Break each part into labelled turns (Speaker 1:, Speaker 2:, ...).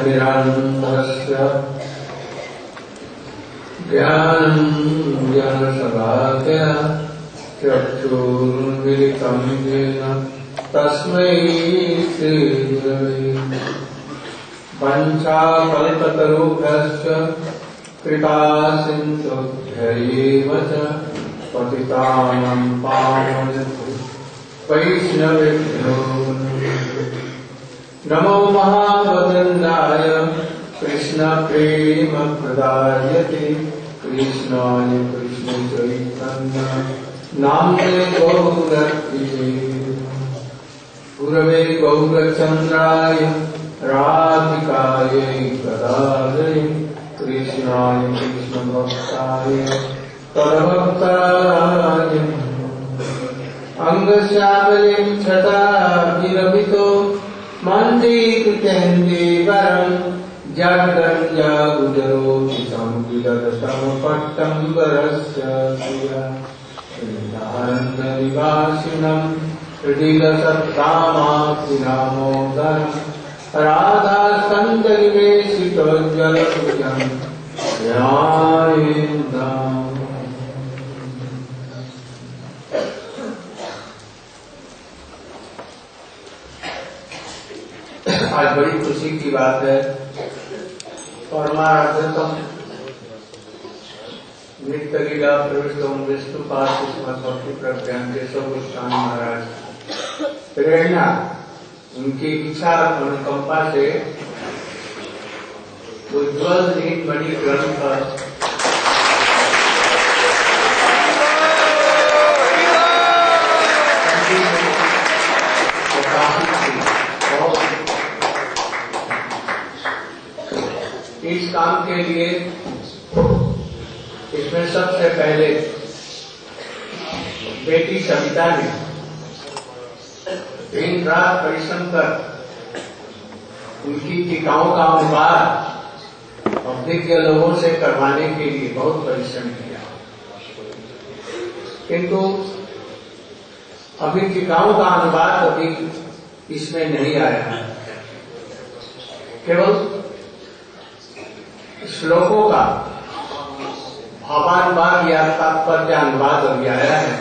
Speaker 1: ज्ञानाञ्जनशलाकया ज्ञानाञ्जनशलाकया चक्षुरुन्मिलितं येन तस्मै श्रीगुरवे वञ्चाकल्पतरुभ्यश्च कृपासिन्धुभ्यैव च पतितानां पावनेभ्यो वैष्णवेभ्यो नमो महावदन्दाय कृष्णप्रेमप्रदायते कृष्णाय कृष्णचैतन्य नाम्ने गौरक्षिते गुरवे गौरचन्द्राय राधिकायै तदालये कृष्णाय कृष्णभक्ताय तद्भक्ताय अंगश्यामलिं छटाभिरमितो मन्दीकृतेन्दीवरं जगदञ्जागुजरोचितं विदधतं पट्टम्बरस्य प्रिया वृन्दारण्यनिवासिनं हृदिलसत्कामाप्तिनामोदरं राधासङ्गनिवेशितोज्ज्वलसुजं ध्यायेन्दाम्। आज बड़ी खुशी की बात है। परमाराध्यतम नित्य लीला प्रविष्टम विष्णुपाद भक्ति प्रज्ञान केशव गोस्वामी महाराज प्रेरणा उनकी इच्छा अनुकंपा से उज्ज्वल नील मणि ग्रंथ इस काम के लिए इसमें सबसे पहले बेटी सविता ने दिन रात परिश्रम कर उनकी टीकाओं का अनुवाद अभिज्ञ लोगों से करवाने के लिए बहुत परिश्रम किया, किंतु अभी टीकाओं का अनुवाद अभी इसमें नहीं आया है। केवल श्लोकों का भावानुवाद या तात्पर्य अनुवाद अभी आया है।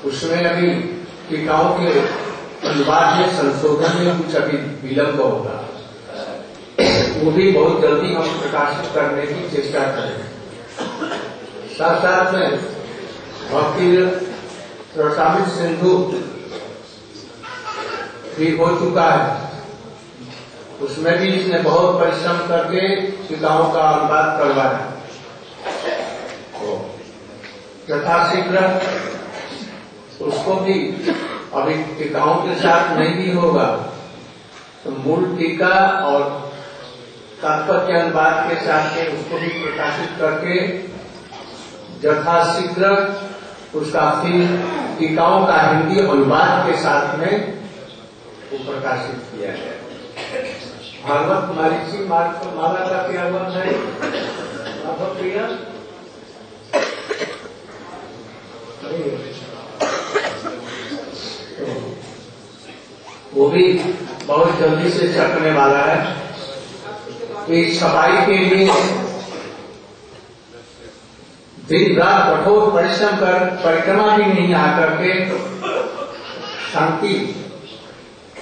Speaker 1: उसमें अभी टीकाओं के अनुवाद में संशोधन में कुछ अभी विलंब होगा, वो भी बहुत जल्दी हम प्रकाशित करने की चेष्टा करेंगे। साथ साथ में भक्ति रसामित सिंधु भी हो चुका है, उसमें भी इसने बहुत परिश्रम करके टीकाओं का अनुवाद करवाया। यथाशीघ्र उसको भी अभी टीकाओं के साथ नहीं भी होगा तो मूल टीका और तात्पर्य अनुवाद के साथ में उसको भी प्रकाशित करके यथाशीघ्र उसका फिर टीकाओं का हिंदी अनुवाद के साथ में वो प्रकाशित किया गया। भागवत मालिकी माला का क्या हुआ है? भागवत प्रिया वो भी बहुत जल्दी से छपने वाला है। इस छपाई के लिए दिन रात कठोर परिश्रम कर परिक्रमा भी नहीं आकर के शांति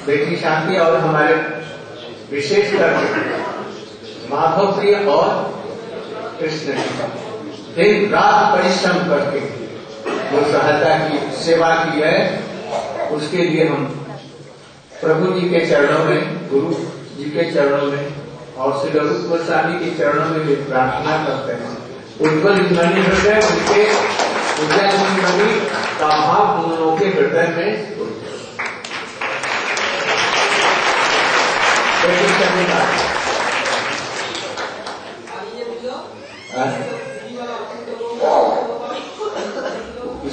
Speaker 1: बेटी शांति और हमारे विशेषकर माधव प्रिय और कृष्ण दिन रात परिश्रम करके जो सहायता की सेवा की है, उसके लिए हम प्रभु जी के चरणों में, गुरु जी के चरणों में और श्री रूप गोस्वामी के चरणों में भी प्रार्थना करते हैं। उज्ज्वल मणि हृदय उनके उज्जवल मणि का भाव उन लोगों के हृदय में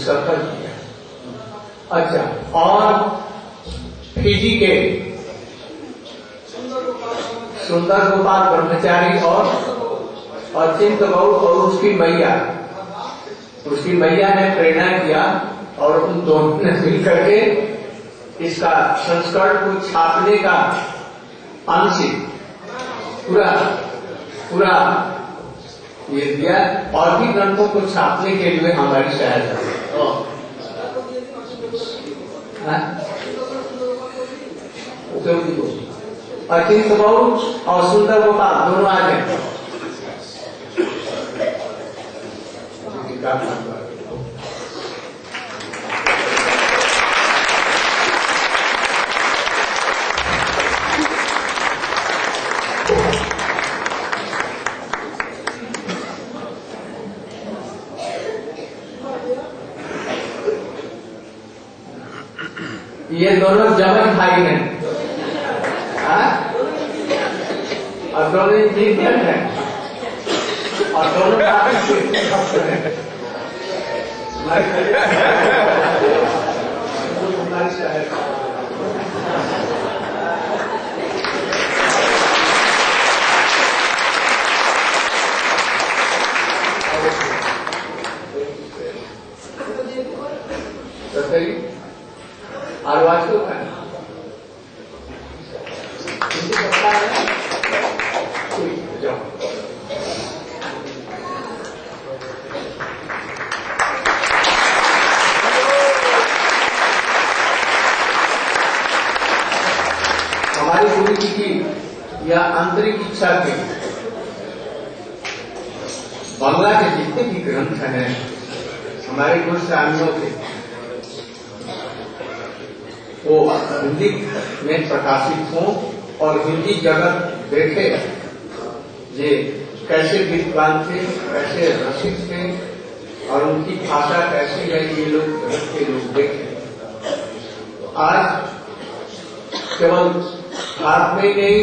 Speaker 1: सफल किया। अच्छा, और फिजी के सुंदर गोपाल ब्रह्मचारी और चिंत गौर और उसकी मैया ने प्रेरणा किया और उन दोनों ने मिलकर के इसका संस्करण को छापने का आंशिक पूरा पूरा ये दिया, और भी ग्रंथों को छापने के लिए हमारी सहायता। अचिंत बहु और सुंदर गोपाल दोनों आ गए। ये दोनों जमन भाई हैं, और दोनों इंजीनियर हैं, और दोनों और वास्तव में हमारी गुरु जी की यह आंतरिक इच्छा के बांग्ला के जितने भी ग्रंथ हैं हमारे गुरु स्वामियों के, वो हिंदी में प्रकाशित हों और हिंदी जगत देखे ये कैसे विद्वान थे, कैसे रसिक थे, और उनकी भाषा कैसी है, ये लोग जगत के लोग देखें। आज केवल भारत में नहीं,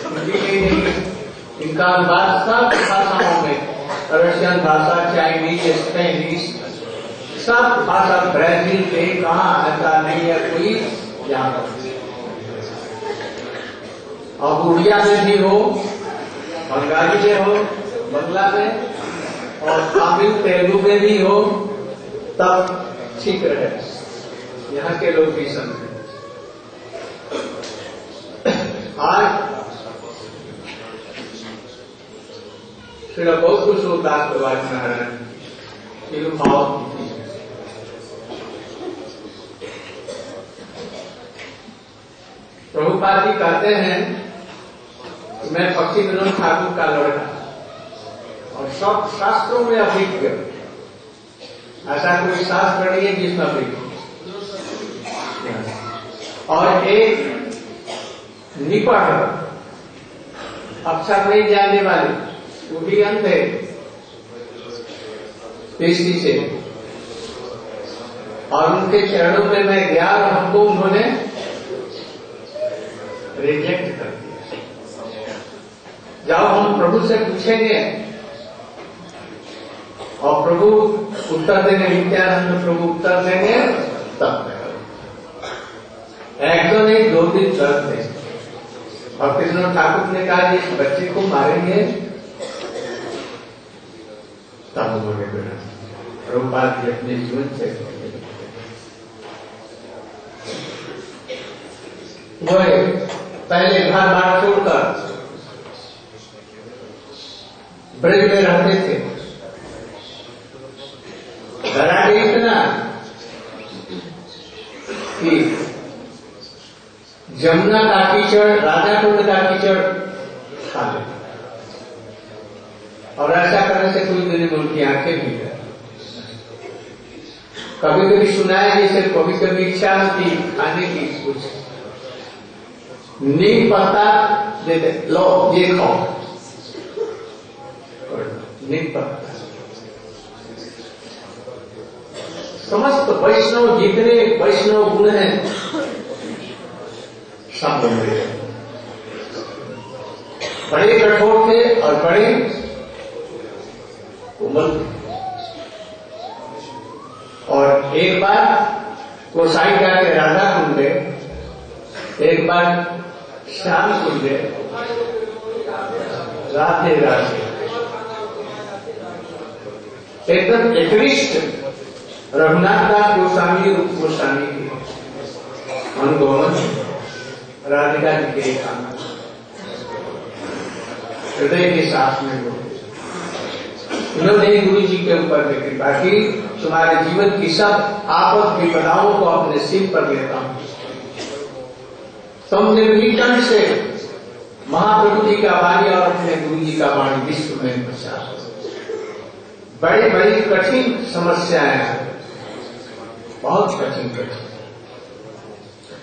Speaker 1: हिंदी में नहीं, इनका अनुवाद सब भाषाओं में, रशियन भाषा, चाइनीज, स्पेनिश, सब भाषा, ब्राजील के कहाँ ऐसा नहीं है कोई यहाँ पर। और उड़िया में भी हो, बंगाली में हो, बंगला में, और तमिल तेलुगु में भी हो, तब ठीक रहे, यहाँ के लोग भी समझे। आज श्री बहुत कुछ होता है बाबाजी महाराज भाव प्रभुपाद जी कहते हैं कि मैं पक्षी विनोद ठाकुर का लड़का और सब शास्त्रों में अभिज्ञ, ऐसा कोई शास्त्र नहीं है जिसमें अभिज्ञ, और एक निपट अक्षर नहीं जानने वाले, वो भी अंधे दृष्टि से, और उनके चरणों में मैं गया और हमको उन्होंने रिजेक्ट कर दिया। जब हम प्रभु से पूछेंगे और प्रभु उत्तर देंगे, नित्यानंद प्रभु उत्तर देंगे, तब एक तो नहीं 2 दिन दर्द थे। और कृष्ण ठाकुर ने कहा इस बच्चे को मारेंगे, तब उन्होंने प्रभुपाद जी अपने जीवन से वो पहले घर बार छोड़कर ब्रज में रहते थे। डरा गई इतना कि जमुना का कीचड़, राजा कुंड का कीचड़ खा ले, और ऐसा करने से कोई दिन उनकी आंखें भी है। कभी कभी सुनाया जैसे कभी कभी इच्छा होती खाने की, कुछ नीम पत्ता देते, लो ये खाओ, नीम पत्ता। समस्त वैष्णव जितने वैष्णव गुण हैं सब बोले, बड़े कठोर थे और बड़े कोमल थे। और एक बार वो साई जाके राधा कुंड गए, एक बार श्याम कुंड गए, राधे राधे। एकदम एकनिष्ठ रघुनाथ दास गोस्वामी रूप गोस्वामी के अनुगमन राधिका जी के काम हृदय के साथ में हो। उन्होंने गुरु जी के ऊपर में कृपा की, तुम्हारे जीवन की सब आपद विपदाओं को अपने सिर पर लेता हूं। तुम निर्भीकण से महाप्रभु जी का वाणी और अपने गुरु जी का वाणी विश्व में प्रचार। बड़ी बड़ी कठिन समस्याएं हैं, बहुत कठिन,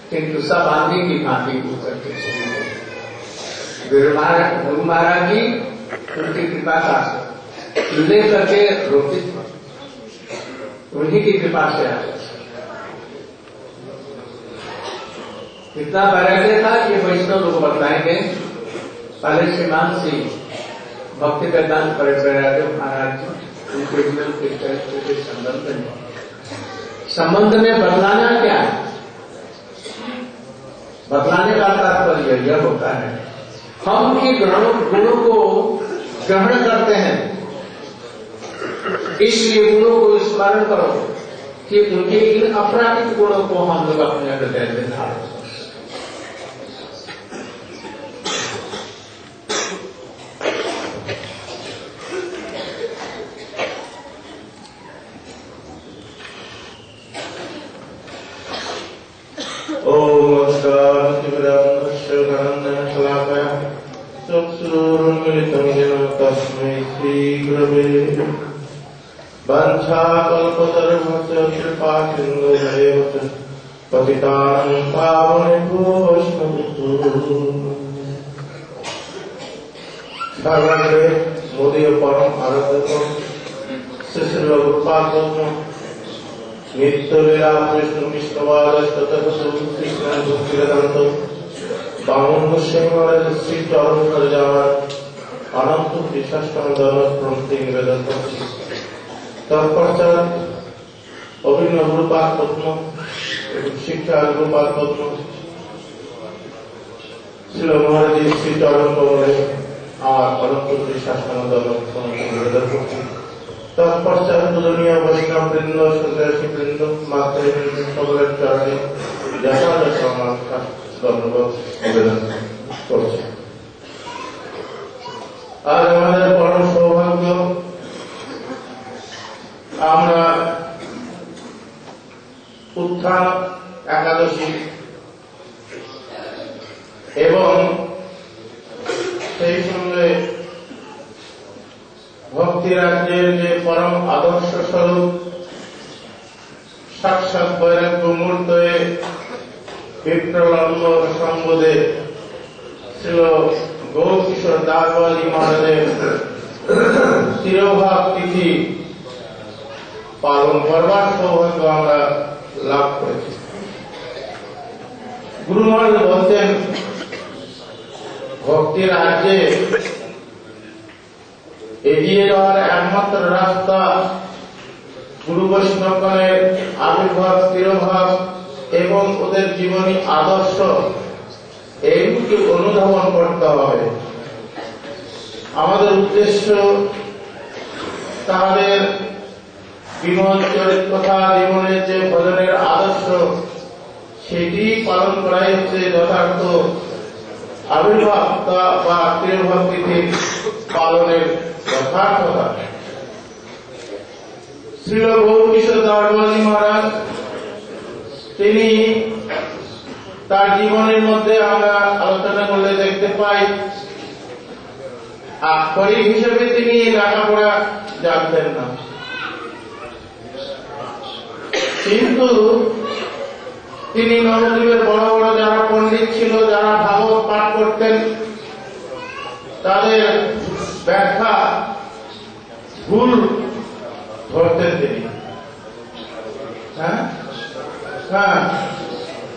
Speaker 1: किंतु सब आंधी की भांति उतर के चले गए। गुरु महाराज जी उनकी कृपा का ले करके रोपित, उन्हीं की कृपा से आए। इतना वैराग्य था कि वैष्णव लोग बताएंगे। पहले श्रीमान श्री भक्ति वेदांत परिवैराग्य महाराज जी उनके जीवन के चरित्र के संबंध में बदलाना क्या है? बदलाने का तात्पर्य यह होता है हम उनके गुणों को ग्रहण करते हैं, इसलिए गुणों को स्मरण करो कि उनके इन अपराधिक गुणों को हम लोग अपने हृदय में धारण करें।
Speaker 2: वंशाकल्पतरुभ्यश्च कृपासिन्धुभ्येव च पतितानां पावनेभ्यो वैष्णवेभ्यो। सर्वग्रे मोदीय परम आराध्य श्री श्री गुरुपाद नित्य लीला कृष्ण कृष्णवादस्ततः भक्तिवेदांत बामन गोस्वामी महाराज श्री चरण सरोज अनंत विशिष्टम दर्शन प्रवृत्ति निवेदन करছি। तत्पश्चात अभिन्न गुरुपाद पद्म शिक्षा गुरुपाद पद्म श्री महाराज श्री चरण कमले और अनंत विशिष्टम दर्शन प्रवृत्ति निवेदन करছি। तत्पश्चात पूजनीय वैष्णव वृंद सन्यासी वृंद मातृवृंद সকলের চরণে যথাযথ নমস্কার ধন্যবাদ নিবেদন করছি। আজ আমাদের পরম সৌভাগ্য আমরা উত্থান একাদশী এবং সেই সঙ্গে ভক্তি রাজ্যের যে পরম আদর্শ স্বরূপ সাক্ষাৎ বৈরাগ্য মূর্তে বিপ্রলম্ব সম্বোধে ছিল গৌরকিশোর দাসবাজি মহারাজের তিরোভাব তিথি পালন করবার সৌভাগ্য আমরা লাভ করেছি। গুরু মহারাজ বলতেন ভক্তি রাজ্যে এগিয়ে যাওয়ার একমাত্র রাস্তা গুরু বৈষ্ণবগণের আবির্ভাব তিরোভাব এবং ওদের জীবনী আদর্শ এইগুলি অনুধাবন করতে হবে। আমাদের উদ্দেশ্য তাদের বিমল চরিত্রতা জীবনের যে ভজনের আদর্শ সেটি পালন করাই হচ্ছে যথার্থ আবির্ভাব বা তিরোভাব তিথি পালনের যথার্থতা। শ্রী গৌরকিশোর দাসবাজি মহারাজ তিনি তার জীবনের মধ্যে আমরা আলোচনা করলে দেখতে পাই আক্ষরিক হিসেবে তিনি লেখাপড়া জানতেন না, কিন্তু তিনি নবদ্বীপের বড় বড় যারা পণ্ডিত ছিল যারা ভাগবত পাঠ করতেন তাদের ব্যাখ্যা ভুল ধরতেন তিনি। হ্যাঁ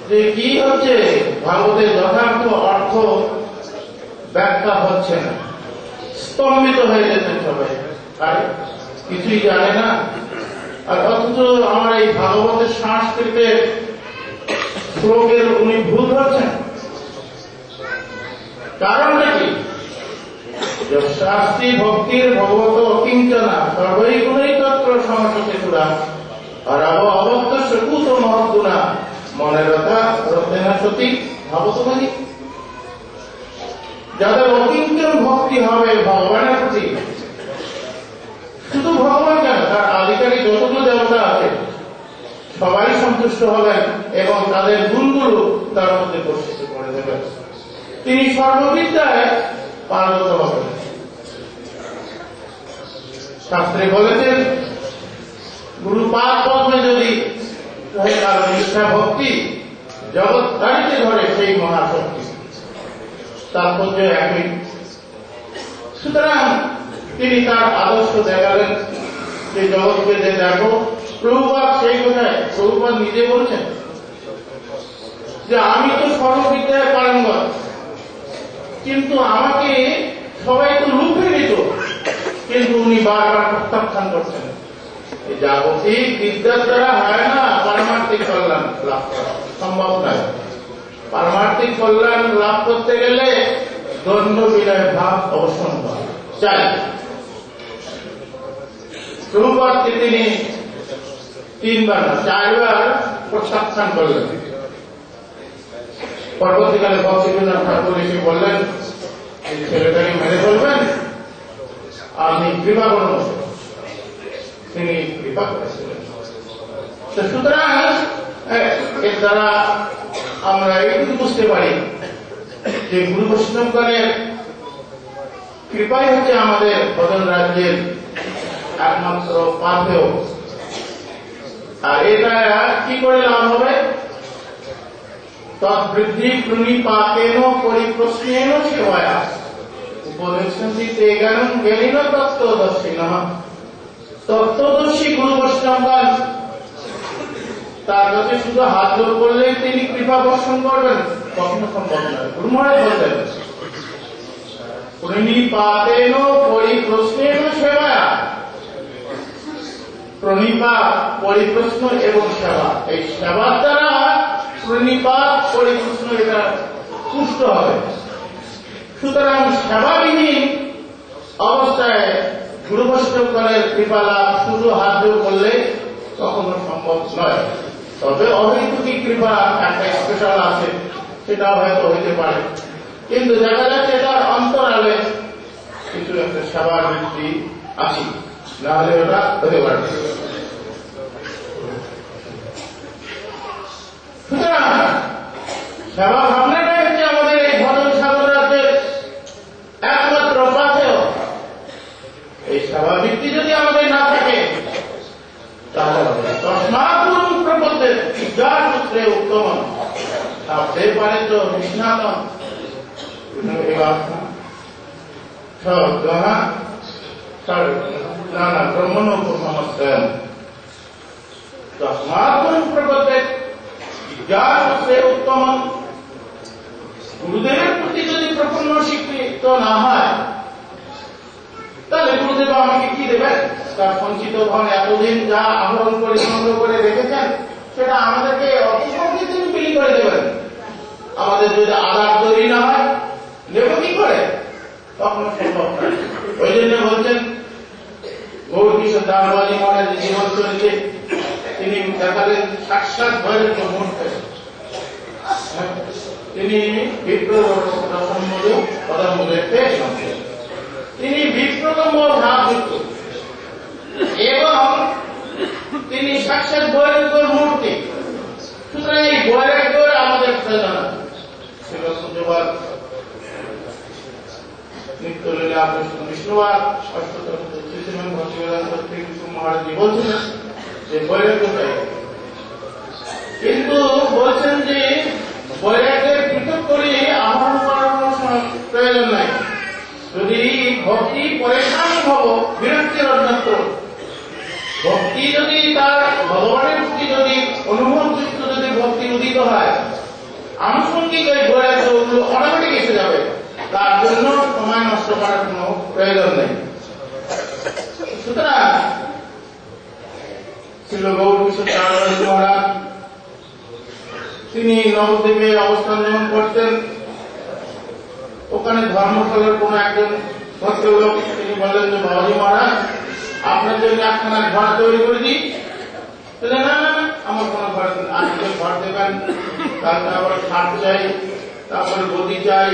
Speaker 2: যে কি হচ্ছে ভাগবতের যথার্থ অর্থ ব্যাখ্যা হচ্ছে না, স্তম্ভিত হয়ে যেতেন সবাই, আর কিছুই জানে না। আর অথচ আমার এই ভাগবতের সংস্কৃতের শ্লোকের উনি ভুল ধরছেন। কারণটা কি? শাস্ত্রী ভক্তির ভগবত অকিঞ্চনা সর্বৈ গুণৈ তত্র সমস্যতে পুরা আর অবত্য কুত মহৎগুণা মনের রথা রথেনা সতী ভাবতবাদী। যাদের অকিঞ্চন ভক্তি হবে ভগবানের প্রতি, শুধু ভগবান কেন, তার আধিকারিক যতগুলো দেবতা আছে সবাই সন্তুষ্ট হবেন এবং তাদের গুণগুলো তার মধ্যে প্রস্তুত করে দেবেন। তিনি সর্ববিদ্যায় পারদর্শী হবেন। শাস্ত্রে বলেছেন গুরুপাদ পদ্মে যদি তার নিষ্ঠা ভক্তি জগৎ তাড়িতে ধরে সেই মহাশক্তি, তাৎপর্য একই। সুতরাং তিনি তার আদর্শ দেখালেন যে জগৎকে যে দেখো। প্রভুপাদ সেই কথায় প্রভুপাদ নিজে বলছেন যে আমি তো সর্ববিদ্যায় পারঙ্গম, কিন্তু আমাকে সবাই তো লুপে নিত, কিন্তু উনি বারবার প্রত্যাখ্যান করছেন। জাগতিক বিদ্যার দ্বারা হয় না পারমার্থিক কল্যাণ লাভ করা, সম্ভব নয়। পারমার্থিক কল্যাণ লাভ করতে গেলে দ্বন্দ্ব বিনয় ভাব অবসান চাই। প্রভুপাদকে তিনি 3 বার না 4 বার প্রত্যাখ্যান করলেন। পরবর্তীকালে ভক্তিবিনোদ ঠাকুর এসে বললেন এই ছেলেটাকে মেরে ফেলবেন, আপনি কৃপা করুন। তিনি কৃপা করেছিলেন। সুতরাং এর দ্বারা আমরা এইটুকু বুঝতে পারি যে গুরু বৈষ্ণবগণের কৃপাই হচ্ছে আমাদের বদন রাজ্যের একমাত্র পাথেয়। আর এটা কি করে লাভ হবে? তদ্বৃদ্ধি প্রণিপাতেন পরিপ্রশ্নেন সেবায়া উপদেশন্তি তে জ্ঞানং জ্ঞানীন তত্ত্বদর্শিনঃ। তত্ত্বদর্শী গুরু বৈষ্ণবগণ তার কাছে শুধু হাত জোর করলে তিনি কৃপা বর্ষণ করবেন, কখনো সম্ভব নয়। গুরু মহারাজ বলতেন প্রণিপাতেন পরিপ্রশ্নেন সেবায়া। প্রণিপাত, পরিপ্রশ্ন এবং সেবা, এই সেবার দ্বারা প্রণিপাত পরিপ্রশ্ন এটা পুষ্ট হবে। সুতরাং সেবাবিহীন অবস্থায় গুরু বৈষ্ণবগণের কৃপা লাভ শুধু হাত জোর করলে কখনো সম্ভব নয়। তবে অহৈতুকী কৃপা একটা স্পেশাল আছে, সেটা হয়তো হইতে পারে, কিন্তু দেখা যাচ্ছে এটার অন্তরালে কিছু একটা সেবার বৃত্তি আছে, না হলে ওটা হতে পারে। সুতরাং সেবা ভাবনাটাই হচ্ছে আমাদের এই ভজন সাধন রাজ্যের একমাত্র পাথেয়। এই সেবা বৃত্তি যদি আমাদের না থাকে তাহলে তস্মাৎ গুরুং প্রপদ্যেৎ বিদ্যার সূত্রে উত্তম ভাবতে পারে তো নিষ্ণাতম ব্রহ্মণ উপসমস্যয়ন। তস্মাৎ গুরুং প্রপদ্যেৎ বিদ্যার সূত্রে উত্তম। গুরুদেবের প্রতি যদি প্রপন্ন স্বীকৃত না হয় তাহলে গুরুদেব আমাকে কি দেবেন? তার সঞ্চিত ধন এতদিন যা আহরণ করে সংগ্রহ করে রেখেছেন সেটা আমাদেরকে অল্পসংখ্যক তিনি বিলি করে দেবেন। আমাদের যদি আদার তৈরি না হয় নেব কি করে? কখনো সম্ভব নয়। ওই জন্য বলছেন গৌর কিশোর বাবাজি মহারাজের জীবন চরিত্রে তিনি দেখালেন সাক্ষাৎ ভয়ের মুহূর্তে তিনি বিপ্র দশম মধু পদম দেখতে তিনি বিপ্রতম ভাবযুক্ত এবং তিনি সাক্ষাৎ বৈরাগ্যের মূর্তি। সুতরাং এই বৈরাগ্যের আমাদের প্রয়োজন ছিল। পূজ্যপাদ নিত্যলীলা বিষ্ণুবাদ অষ্টতর মহারাজজি বলছিলেন যে বৈরাগ্য চাই, কিন্তু বলছেন যে বৈরাগ্যের পৃথক করে আহরণ করার কোন প্রয়োজন নাই। যদি ভক্তি পরেশান হব বিরক্তির অন্যত্র, ভক্তি যদি তার ভগবানের প্রতি যদি অনুভবযুক্ত যদি ভক্তি উদিত হয়, আনুষঙ্গিক ওই বৈরাগ্যগুলো অটোমেটিক এসে যাবে। তার জন্য সময় নষ্ট করার কোন প্রয়োজন নেই। সুতরাং ছিল গৌর কিশোর মহারাজ তিনি নবদ্বীপে অবস্থান গ্রহণ করতেন। ওখানে ধর্মশালার কোন একজন ভদ্রলোক তিনি বললেন যে বাবাজি মহারাজ আপনার জন্য একখানা ঘর তৈরি করে দিই। না না না আমার কোন ঘর, আজকে ঘর দেবেন, তারপরে আবার খাট চাই, তারপরে গদি চাই,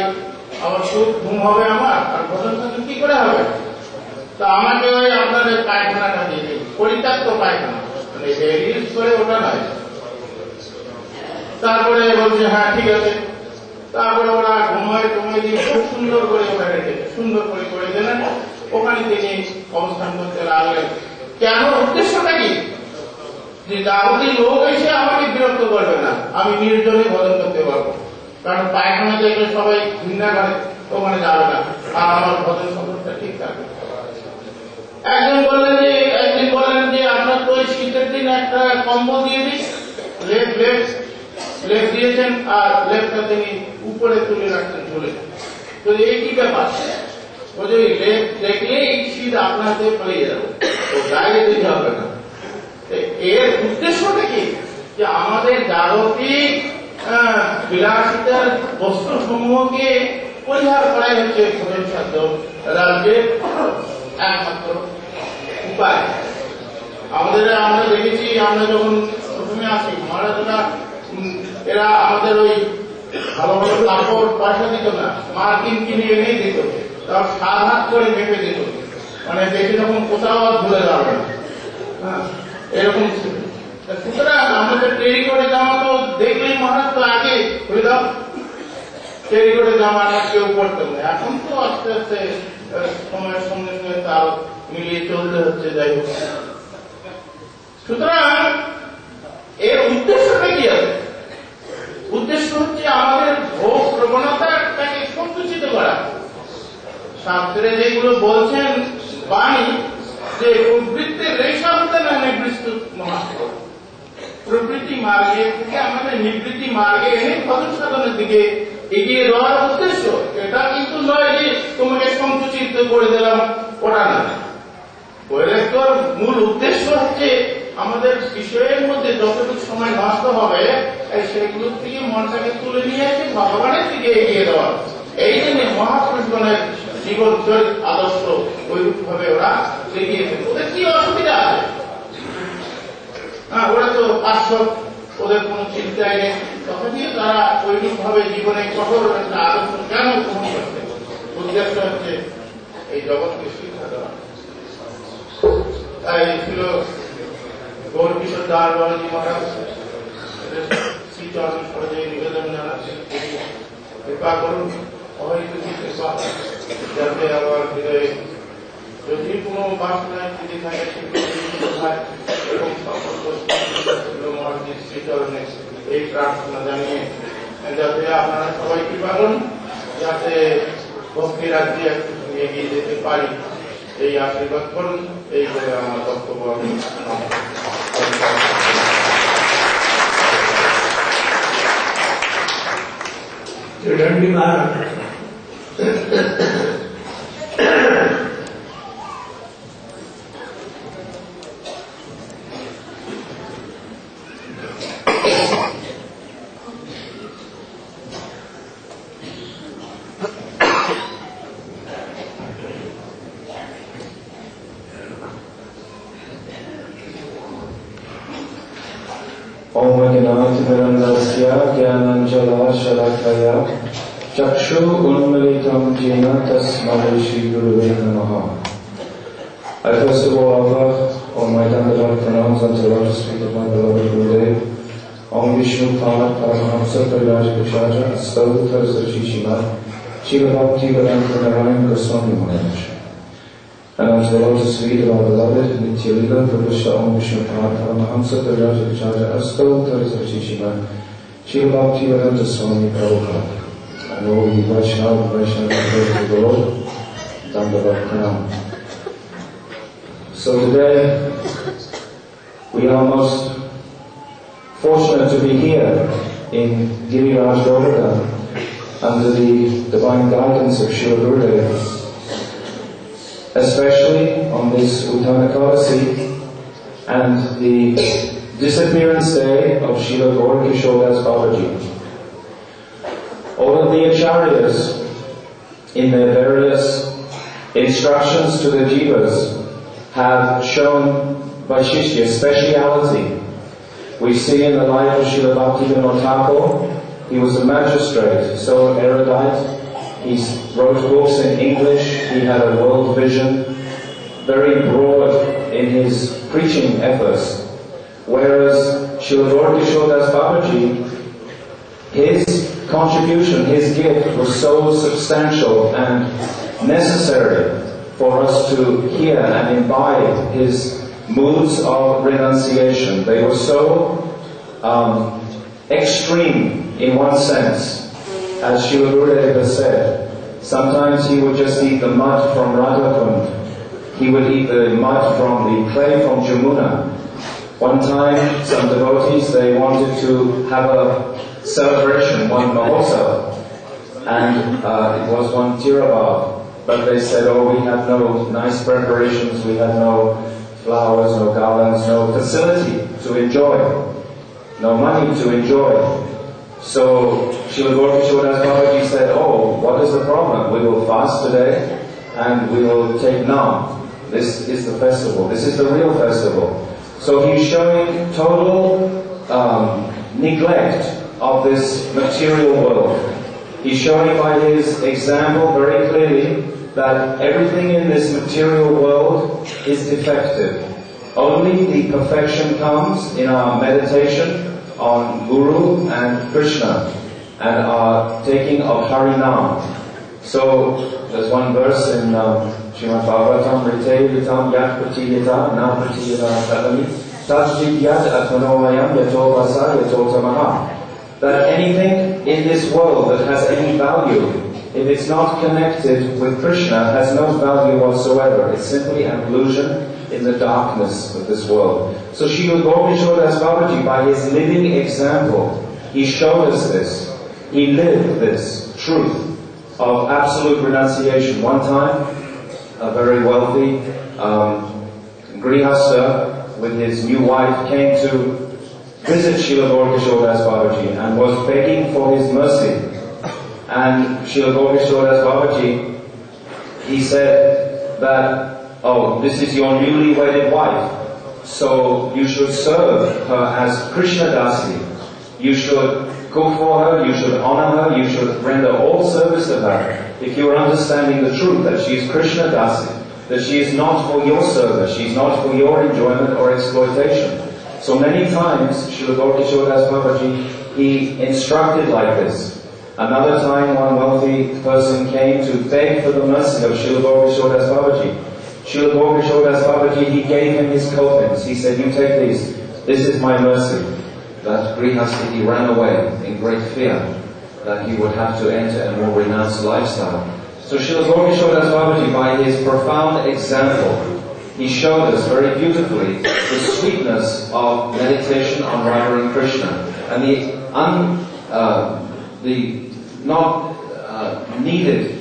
Speaker 2: আবার খুব ঘুম হবে আমার, আর ভজন সাধন কি করে হবে? তো আমাকে ওই আপনাদের পায়খানাটা দিয়ে দিন, পরিত্যক্ত পায়খানা, মানে রিলস করে ওটা নয়। তারপরে বলছে হ্যাঁ ঠিক আছে। তারপরে ওরা ঘুমায় দিয়ে খুব সুন্দর করে ওরা হেঁটে সুন্দর করে করে দিলেন। ওখানে তিনি অবস্থান করতে লাগলেন। কেন? উদ্দেশ্যটা কি? যে যাবতীয় লোক এসে আমাকে বিরক্ত করবে না, আমি নির্জনে ভজন করতে পারবো। কারণ পায়খানা দেখলে সবাই ঘৃণা করে, ওখানে যাবে না, আর আমার ভজন সম্পর্কটা ঠিক থাকবে। একদিন বললেন যে আপনার তো ওই শীতের দিন একটা কম্বল দিয়ে দিই, লেপ দিয়েছেন, আর লেপটা তিনি উপরে তুলে রাখছেন ঝুলে। তো এই কি ব্যাপার? ওই যে লেপ দেখলে এই শীত আপনাকে পালিয়ে যাবে, তো গায়ে দিতে হবে না। এর উদ্দেশ্যটা কি? যে আমাদের জাগতিক বিলাসিতার বস্তু সমূহকে পরিহার করাই হচ্ছে ভজন সাধ্য রাজ্যের একমাত্র উপায়। আমরা দেখেছি, আমরা যখন প্রথমে আসি, মহারাজরা এরা আমাদের ওই ভালো ভালো কাপড় পয়সা দিত না, মার্কিন কিনে এনেই দিত, তাও 7 হাত করে মেপে দিত, মানে বেশি রকম কোথাও ভুলে যাবে না, এরকম ছিল। সুতরাং আমাদের টেরিকোটে জামা তো দেখলেই মহারাজ তো আগে হয়ে দাও, টেরিকোটে জামা কেউ পড়তে না। এখন তো আস্তে আস্তে সময়ের সঙ্গে সঙ্গে তাল মিলিয়ে চলতে হচ্ছে, যাই হোক। সুতরাং এর উদ্দেশ্যটা কি আছে? উদ্দেশ্য হচ্ছে আমাদের ভোগ প্রবণতাটাকে সংকুচিত করা। শাস্ত্রে যেগুলো বলছেন বাণী, যে প্রবৃত্তির রেশা হতে না নিবৃত্ত মহাত্ম, প্রবৃত্তি মার্গে থেকে আমাদের নিবৃত্তি মার্গে এনে ভজন সাধনের দিকে এগিয়ে দেওয়ার উদ্দেশ্য। এটা কিন্তু নয় যে তোমাকে সংকুচিত করে দিলাম, ওটা না। বৈরাগ্যর মূল উদ্দেশ্য হচ্ছে আমাদের বিষয়ের মধ্যে যতটুকু সময় নষ্ট হবে সেগুলোর থেকে মনটাকে তুলে নিয়ে এসে ভগবানের দিকে এগিয়ে দেওয়া। এই জন্য মহাপুরুষগণের জীবন চরিত আদর্শ ওইরূপ ভাবে ওরা দেখিয়েছে। ওদের কি অসুবিধা আছে? ওরা তো পার্শ্ব, ওদের কোন চিন্তাই নেই, তথাপি তারা ওইরূপ ভাবে জীবনে কঠোর একটা আদর্শ কেন গ্রহণ করছে? উদ্দেশ্য হচ্ছে এই জগৎকে শিক্ষা দেওয়া। তাই ছিল গৌর কিশোর দাস বাবাজি মহারাজ শ্রীচরণ সরজে নিবেদন জানাচ্ছেন, কৃপা করুন, অহৈতুকী কৃপা, যাতে আমার হৃদয়ে যদি কোনো বাসনায় স্থিতি থাকে এবং মহারাজের শ্রীচরণে এই প্রার্থনা জানিয়ে যাতে আপনারা সবাই কৃপা করুন, যাতে ভক্তি রাজ্যে একটু এগিয়ে যেতে পারি, এই আশীর্বাদ করুন। এই বলে আমার বক্তব্য আমি
Speaker 3: ज्ञानाञ्जलाशलाकया चक्षु उन्मिलितं येन तस्मै श्रीगुरुवे नमः. I first of all offer all my Dandavata pranams unto the lotus feet of my beloved Gurudev. Om Vishnu Pad Paramahamsa Pariyajagacharya Astau Tarsachishima Shiva Bhakti Vedanta Narayan Goswami Maharaj. And unto the lotus feet of our beloved Nitya Lila Prabhusha Om Vishnu Pad Paramahamsa Pariyajagacharya Astau Tarsachishima Shiva Bhakti Vedanta Swami Prabhupada. And all the Vaishnava of the Lord, Dandavata Pranam. So today, we are most fortunate to be here in Giriraj Govardhan under the divine guidance of Srila Gurudev, especially on this Uttana Ekadasi and the Disappearance Day of Srila Gaur Kishore Das Babaji. All of the acharyas, in their various instructions to the jivas, have shown Vaishishya speciality. We see in the life of Srila Bhaktivinoda Thakur, he was a magistrate, so erudite, He wrote books in English. He had a world vision, very broad in his preaching efforts. Whereas Srila Gaura Das Babaji, his contribution, his gift was so substantial and necessary for us to hear and imbibe his moods of renunciation. They were so extreme in one sense. As Srila Gurudeva said, sometimes he would just eat the mud from Radhakund. He would eat the mud from the clay from Jamuna. One time, some devotees, they wanted to have a celebration, one mahotsav, and it was one tirabhav. But they said, oh, we had no nice preparations, we had no flowers, no garlands, no facility to enjoy, no money to enjoy. So Srila Gaura Das Babaji said, oh, what is the problem? We will fast today and we will take nam. This is the festival. This is the real festival. So he's showing total neglect of this material world. He's showing by his example very clearly that everything in this material world is defective. Only the perfection comes in our meditation on Guru and Krishna and our taking of Harinam. So there's one verse in Srimad Bhagavatam, Rite Ritam Yat Pratiyata Na Pratiyata Tatami Tajjit Yat Atmanomayam Yato Vasa Yato Tamaha. That anything in this world that has any value, if it's not connected with Krishna, has no value whatsoever. It's simply an illusion in the darkness of this world. So Srila Gaura Das Babaji, by his living example, he showed us this. He lived this truth of absolute renunciation. One time, a very wealthy grihastha with his new wife came to visit Srila Gaura Das Babaji and was begging for his mercy. And Srila Gaura Das Babaji, he said that, oh, this is your newly wedded wife, so you should serve her as Krishna Dasi. You should cook for her, you should honor her, you should render all service to her. If you are understanding the truth that she is Krishna Dasi, that she is not for your service, she is not for your enjoyment or exploitation. So many times, Srila Gaura Das Babaji, he instructed like this. Another time, one wealthy person came to beg for the mercy of Srila Gaura Das Babaji. Srila Gaura Das Babaji, he gave him his coffins. He said, you take these. This is my mercy. That grihastha, he ran away in great fear that he would have to enter a more renounced lifestyle. So Srila Gaura Das Babaji, by his profound example, he showed us very beautifully the sweetness of meditation on Radha and Krishna and the not needed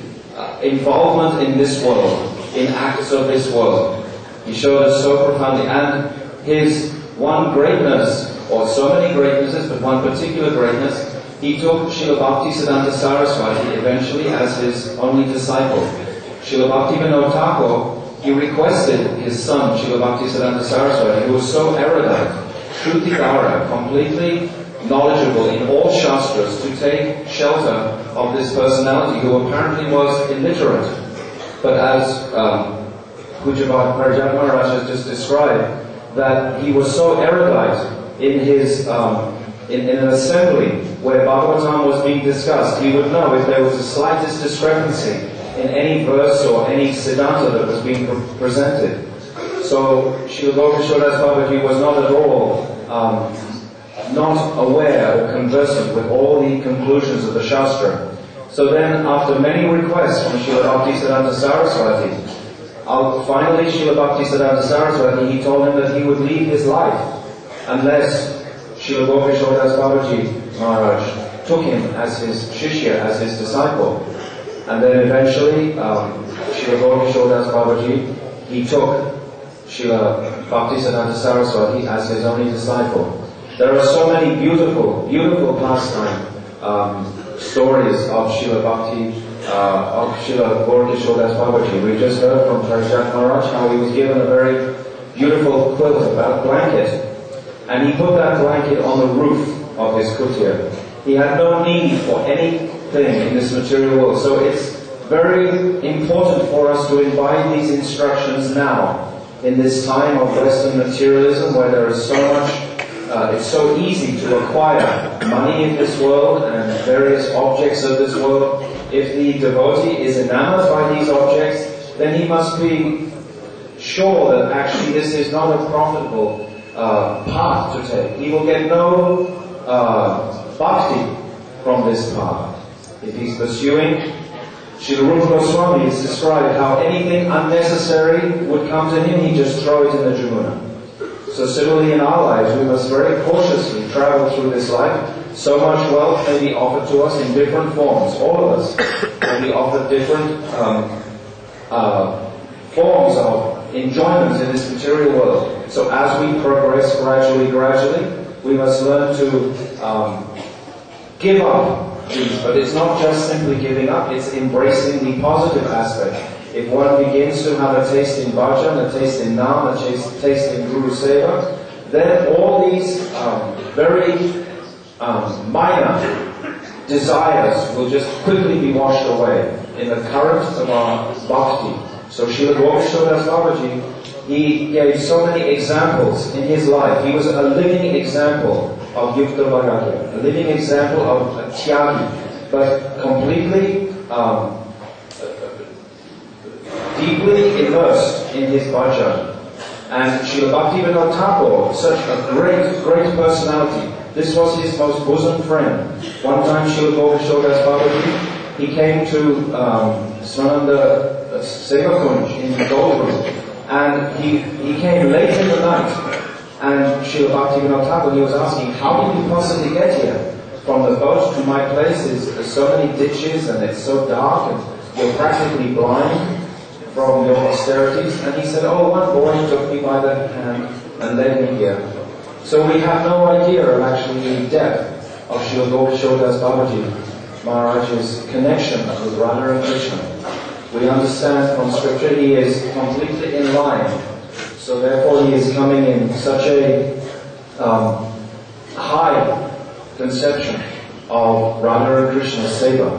Speaker 3: involvement in this world, in acts of this world. He showed us so profoundly. And his one greatness, or so many greatnesses, but one particular greatness, he took Srila Bhaktisiddhanta Saraswati eventually as his only disciple. Srila Bhaktivinoda Thakur, he requested his son, Srila Bhaktisiddhanta Saraswati, who was so erudite, Shrutidhara, completely knowledgeable in all shastras, to take shelter of this personality who apparently was illiterate. But as Pujabhat Parijat Maharaj has just described, that he was so erudite in his in an assembly where Bhagavatam was being discussed, he would know if there was the slightest discrepancy in any verse or any siddhanta that was being presented. So Srila Gaura Das Babaji was not at all not aware or conversant with all the conclusions of the Shastra. So then, after many requests from Srila Bhaktisiddhanta Saraswati, finally Srila Bhaktisiddhanta Saraswati, he told him that he would leave his life unless Srila Gaura Das Babaji Maharaj took him as his shishya, as his disciple. And then eventually, Srila Gaura Das Babaji, he took Srila Bhaktisiddhanta Saraswati as his only disciple. There are so many beautiful, beautiful pastime stories of Srila Bhakti, of Srila Gaura Das Babaji. We just heard from Parijat Maharaj how he was given a very beautiful quilt, a blanket, and he put that blanket on the roof of his kutir. He had no need for anything in this material world. So it's very important for us to imbibe these instructions now, in this time of Western materialism where there is so much, it's so easy to acquire money in this world and various objects of this world. If the devotee is enamored by these objects, then he must be sure that actually this is not a profitable path to take. He will get no bhakti from this path. If he's pursuing, Srila Rupa Goswami has described how anything unnecessary would come to him, he just throw it in the Jamuna. So similarly in our lives, we must very cautiously travel through this life. So much wealth may be offered to us in different forms. All of us will be offered different forms of enjoyment in this material world. So as we progress gradually, we must learn to give up these. But it's not just simply giving up, it's embracing the positive aspect. If one begins to have a taste in bhajan, a taste in nam, a taste in Guru Seva, then all these very minor desires will just quickly be washed away in the current of our bhakti. So Srila Govardhan Babaji, he gave so many examples in his life. He was a living example of Yukta Vairagya, a living example of a tyagi, but completely deeply immersed in his bhajan. And Srila Bhaktivinoda Thakur, such a great personality, this was his most bosom friend. One time Srila Govardhan Babaji, he came to Swananda Seva Kunj in the Gold Room, and he came late in the night, and Srila Bhaktivinoda Thakur, he was asking, how did you possibly get here? From the boat to my place, there's so many ditches and it's so dark and you're practically blind from your austerities. And he said, oh, one boy took me by the hand and led me here. So we have no idea of actually the depth of Srila Govardhan Babaji Maharaj's connection with Radha and Krishna. We understand from scripture he is completely in line. So therefore he is coming in such a high conception of Radha and Krishna Seva.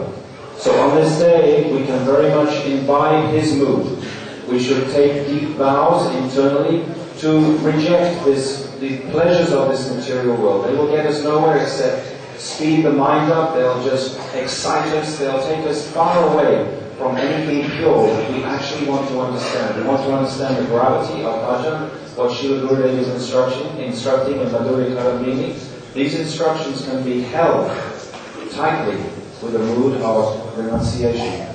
Speaker 3: So on this day, we can very much imbibe his mood. We should take deep vows internally to reject the pleasures of this material world. They will get us nowhere except speed the mind up, they'll just excite us, they'll take us far away from anything pure that we actually want to understand. We want to understand the gravity of bhajan, what Srila Gurudev is instructing in Madhurya Karamini. These instructions can be held tightly with a mood of renunciation.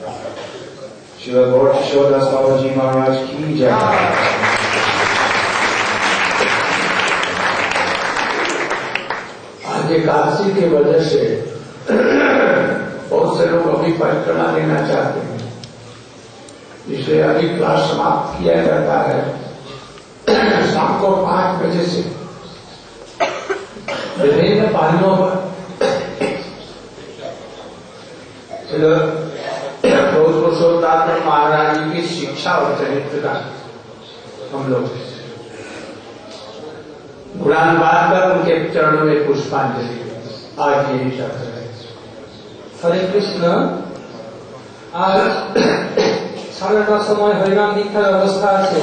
Speaker 3: Srila Govardhan Babaji Maharaj ki jai.
Speaker 1: आज एकादशी की वजह से बहुत से लोग अभी परिक्रमा लेना चाहते हैं, इसलिए अभी क्लास समाप्त किया जाता है शाम को 5 बजे से। विभिन्न पहलुओं पर पुरुषोत्तम महाराज जी की शिक्षा और चरित्र का हम लोग गुणान बांधकर उनके चरणों में पुष्पांजलि आज यही शब्द है।
Speaker 4: हरे कृष्ण। आज 9:30 समय हरिनाम दीक्षार अवस्था আছে,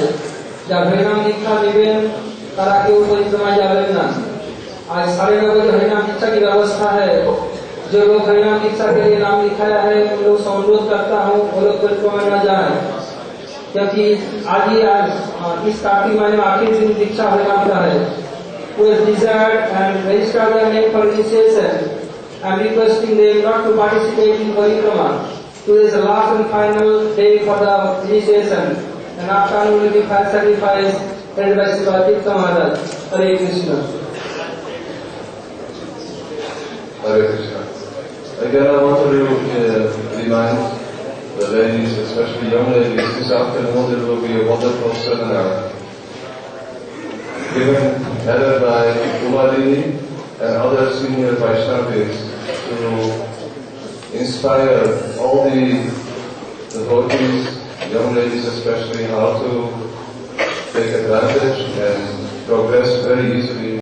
Speaker 4: যা हरिनाम दीक्षा নেবেন তারা কেউ পরিক্রমায় যাবেন না। आज 9:30 बजे हरिनाम दीक्षा की व्यवस्था है। जो लोग हरिनाम दीक्षा के लिए नाम लिखाया है उन लोग से अनुरोध करता हूँ वो लोग परिक्रमा न जाए, क्योंकि आज इस कार्तिक महीने में आखिरी दिन दीक्षा हरिनाम का है। Who has desired and registered their name for initiation, I am requesting them not to participate in parikrama. Today is the last and final day for the initiation, and afternoon will be fire sacrifice held by Sri Maharaj. Hare Krishna.
Speaker 5: Hare Krishna. Again, I want to remind the ladies, especially young ladies, this afternoon there will be a wonderful seminar given headed by Babaji and other senior Vaishnavis to inspire all the devotees, young ladies especially, how to take advantage and progress very easily